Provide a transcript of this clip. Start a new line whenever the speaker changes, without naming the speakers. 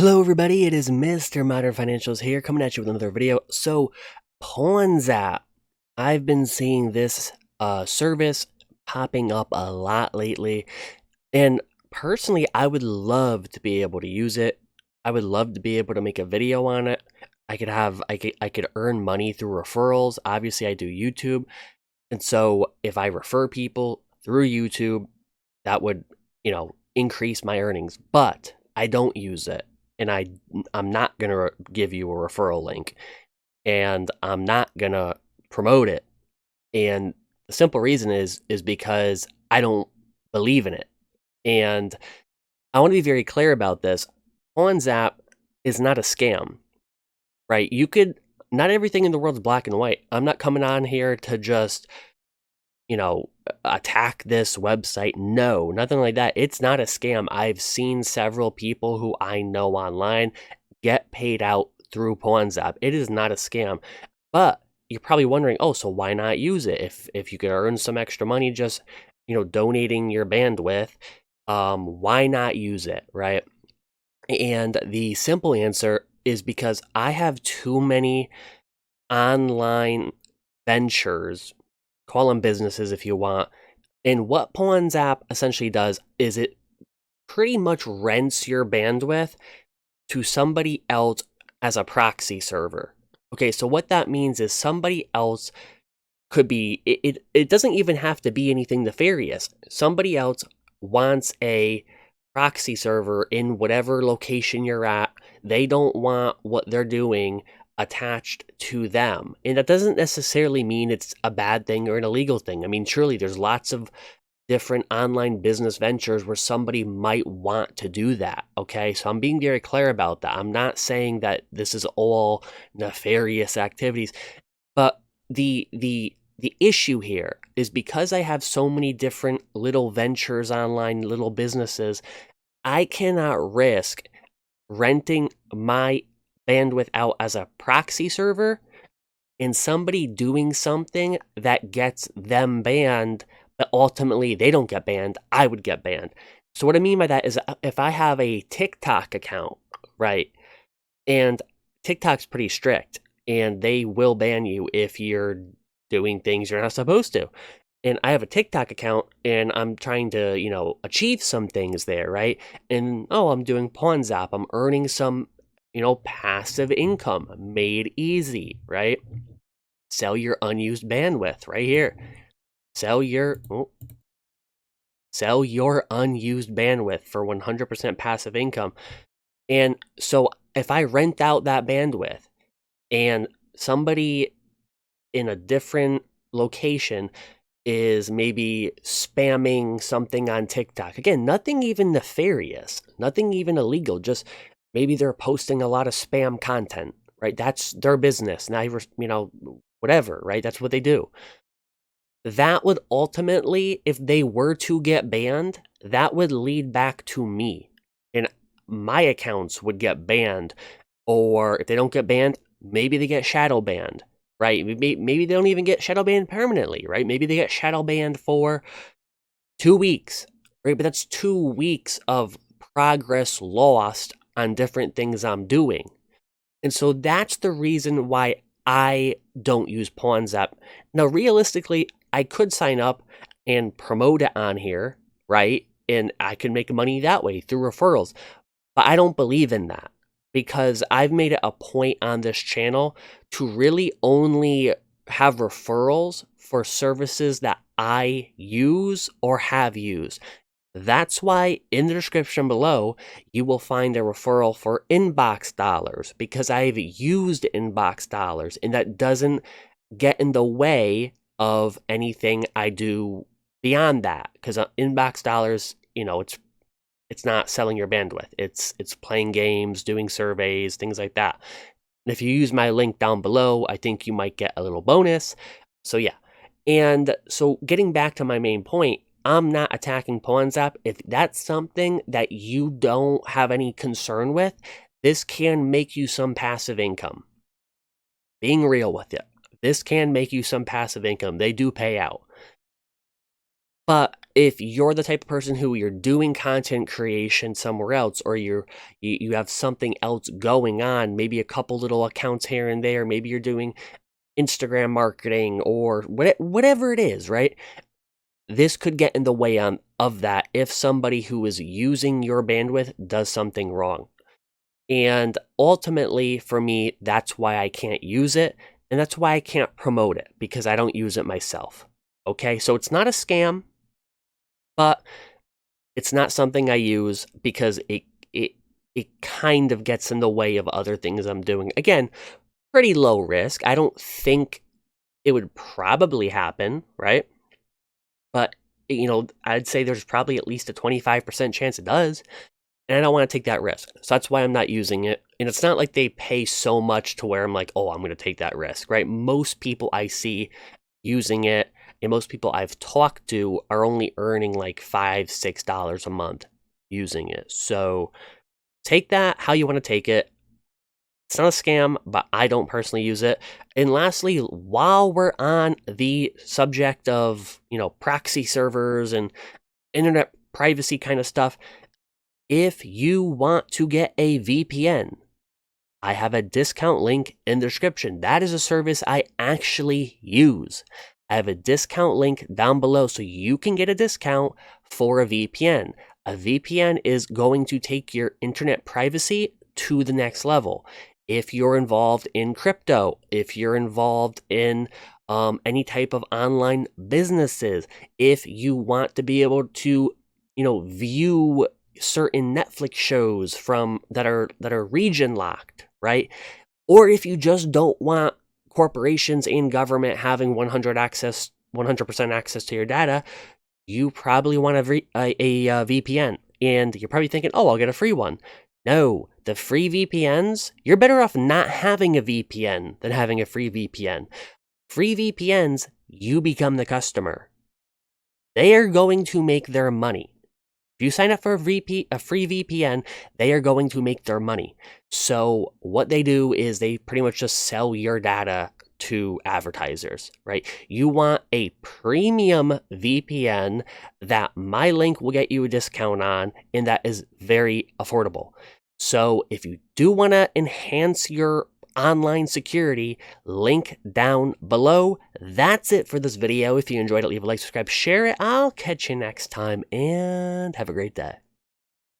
Hello everybody, it is Mr. Modern Financials here coming at you with another video. So, Pawns.App. I've been seeing this service popping up a lot lately, and personally I would love to be able to use it. I would love to be able to make a video on it. I could earn money through referrals. Obviously I do YouTube, and so if I refer people through YouTube, that would, increase my earnings, but I don't use it. And I'm not going to give you a referral link, and I'm not going to promote it. And the simple reason is because I don't believe in it. And I want to be very clear about this. Pawns.App is not a scam, right? Not everything in the world is black and white. I'm not coming on here to just attack this website. No, nothing like that. It's not a scam. I've seen several people who I know online get paid out through Pawns.App. It is not a scam. But you're probably wondering, oh, so why not use it? If you could earn some extra money just, donating your bandwidth, why not use it, right? And the simple answer is because I have too many online ventures, call them businesses if you want. And what Pawns.App essentially does is it pretty much rents your bandwidth to somebody else as a proxy server. Okay, so what that means is somebody else could be, it doesn't even have to be anything nefarious. Somebody else wants a proxy server in whatever location you're at. They don't want what they're doing attached to them. And that doesn't necessarily mean it's a bad thing or an illegal thing. I mean, surely there's lots of different online business ventures where somebody might want to do that. Okay, so I'm being very clear about that. I'm not saying that this is all nefarious activities, but the issue here is because I have so many different little ventures online, little businesses, I cannot risk renting my bandwidth out as a proxy server and somebody doing something that gets them banned, but ultimately they don't get banned, I would get banned. So what I mean by that is if I have a TikTok account, right, and TikTok's pretty strict, and they will ban you if you're doing things you're not supposed to. And I have a TikTok account and I'm trying to, achieve some things there, right? And I'm doing Pawns.App. I'm earning some, passive income made easy, right? Sell your unused bandwidth right here. Sell your unused bandwidth for 100% passive income. And so if I rent out that bandwidth and somebody in a different location is maybe spamming something on TikTok. Again, nothing even nefarious, nothing even illegal, just maybe they're posting a lot of spam content, right? That's their business. Now, whatever, right? That's what they do. That would ultimately, if they were to get banned, that would lead back to me. And my accounts would get banned. Or if they don't get banned, maybe they get shadow banned, right? Maybe they don't even get shadow banned permanently, right? Maybe they get shadow banned for 2 weeks, right? But that's 2 weeks of progress lost on different things I'm doing. And so that's the reason why I don't use Pawns.App. Now, realistically, I could sign up and promote it on here, right? And I could make money that way through referrals. But I don't believe in that because I've made it a point on this channel to really only have referrals for services that I use or have used. That's why in the description below, you will find a referral for inbox dollars because I've used inbox dollars and that doesn't get in the way of anything I do beyond that. Because inbox dollars, it's not selling your bandwidth. It's playing games, doing surveys, things like that. And if you use my link down below, I think you might get a little bonus. So yeah. And so getting back to my main point, I'm not attacking Pawns.App. If that's something that you don't have any concern with, this can make you some passive income. Being real with you, this can make you some passive income. They do pay out. But if you're the type of person who you're doing content creation somewhere else, or you have something else going on, maybe a couple little accounts here and there, maybe you're doing Instagram marketing or whatever it is, right? This could get in the way of that if somebody who is using your bandwidth does something wrong. And ultimately, for me, that's why I can't use it. And that's why I can't promote it, because I don't use it myself. Okay, so it's not a scam, but it's not something I use because it kind of gets in the way of other things I'm doing. Again, pretty low risk. I don't think it would probably happen, right? But, I'd say there's probably at least a 25% chance it does. And I don't want to take that risk. So that's why I'm not using it. And it's not like they pay so much to where I'm like, oh, I'm going to take that risk, right? Most people I see using it, and most people I've talked to are only earning like $5, $6 a month using it. So take that how you want to take it. It's not a scam, but I don't personally use it. And lastly, while we're on the subject of, proxy servers and internet privacy kind of stuff, if you want to get a VPN, I have a discount link in the description. That is a service I actually use. I have a discount link down below so you can get a discount for a VPN. A VPN is going to take your internet privacy to the next level. If you're involved in crypto, if you're involved in any type of online businesses, if you want to be able to, view certain Netflix shows that are region locked, right? Or if you just don't want corporations and government having 100% access to your data, you probably want a VPN. And you're probably thinking, oh, I'll get a free one. No, the free VPNs, you're better off not having a VPN than having a free VPN. Free VPNs, you become the customer. They are going to make their money. If you sign up for a free VPN, they are going to make their money. So what they do is they pretty much just sell your data to advertisers, right? You want a premium VPN that my link will get you a discount on, and that is very affordable. So if you do want to enhance your online security, link down below. That's it for this video. If you enjoyed it, leave a like, subscribe, share it. I'll catch you next time, and have a great day.